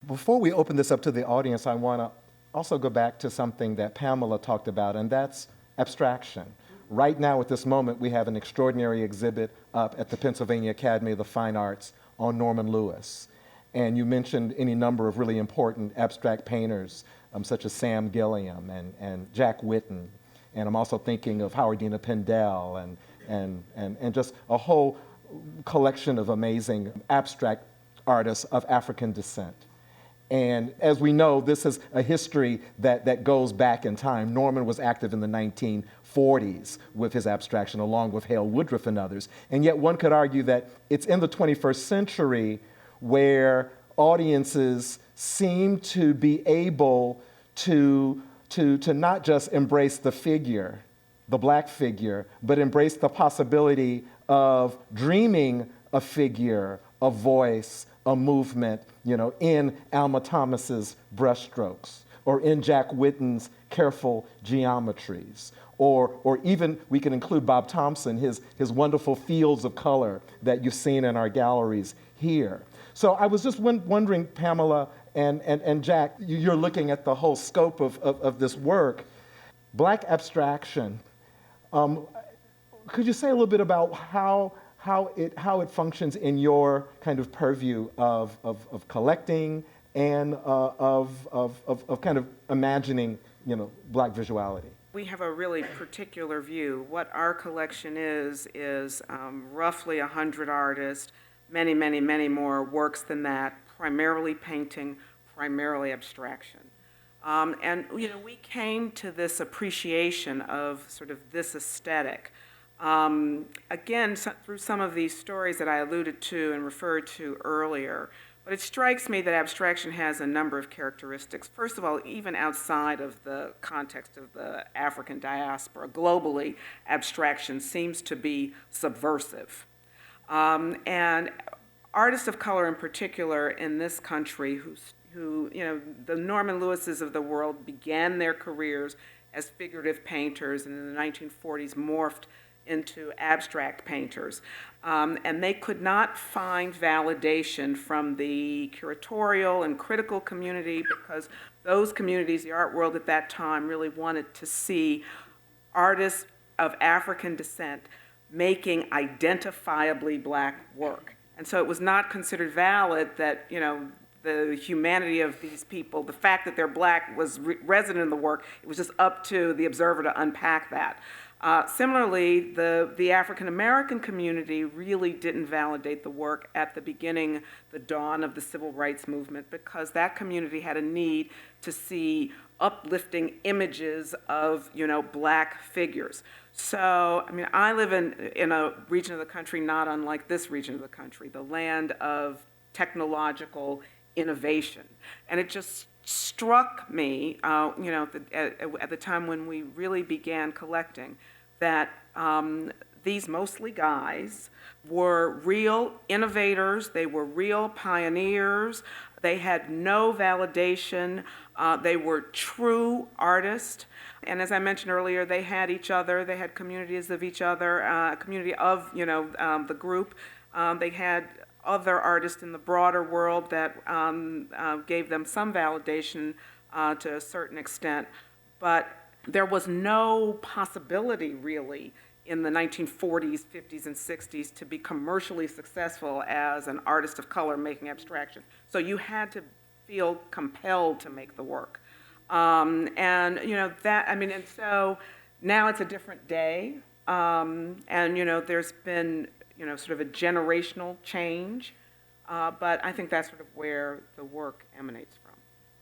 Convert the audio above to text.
Before we open this up to the audience, I want to also go back to something that Pamela talked about, and that's abstraction. Right now, at this moment, we have an extraordinary exhibit up at the Pennsylvania Academy of the Fine Arts on Norman Lewis. And you mentioned any number of really important abstract painters, such as Sam Gilliam and Jack Whitten. And I'm also thinking of Howardina Pendell and just a whole collection of amazing abstract artists of African descent. And as we know, this is a history that goes back in time. Norman was active in the 1940s with his abstraction, along with Hale Woodruff and others. And yet one could argue that it's in the 21st century where audiences seem to be able to not just embrace the figure, the black figure, but embrace the possibility of dreaming a figure, a voice, a movement, in Alma Thomas's brushstrokes, or in Jack Whitten's careful geometries, or even we can include Bob Thompson, his wonderful fields of color that you've seen in our galleries here. So I was just wondering, Pamela and Jack, you're looking at the whole scope of this work. Black abstraction, could you say a little bit about how it functions in your kind of purview of collecting and of kind of imagining, black visuality? We have a really particular view. What our collection is roughly 100 artists, many, many, many more works than that, primarily painting, primarily abstraction. And we came to this appreciation of sort of this aesthetic. Again, through some of these stories that I alluded to and referred to earlier, but it strikes me that abstraction has a number of characteristics. First of all, even outside of the context of the African diaspora, globally, abstraction seems to be subversive. And artists of color in particular in this country who the Norman Lewises of the world began their careers as figurative painters and in the 1940s morphed into abstract painters. And they could not find validation from the curatorial and critical community because those communities, the art world at that time, really wanted to see artists of African descent making identifiably black work. And so it was not considered valid that, the humanity of these people, the fact that they're black was resident in the work. It was just up to the observer to unpack that. Similarly, the African American community really didn't validate the work at the beginning, the dawn of the civil rights movement, because that community had a need to see uplifting images of, black figures. So, I live in a region of the country not unlike this region of the country, the land of technological innovation. And it just struck me, at the time when we really began collecting, that these mostly guys were real innovators, they were real pioneers, they had no validation, they were true artists. And as I mentioned earlier, they had each other, they had communities of each other, a community of, the group. They had other artists in the broader world that gave them some validation to a certain extent, but there was no possibility really in the 1940s, 50s, and 60s to be commercially successful as an artist of color making abstraction. So you had to feel compelled to make the work. And so now it's a different day, and there's been sort of a generational change, but I think that's sort of where the work emanates from.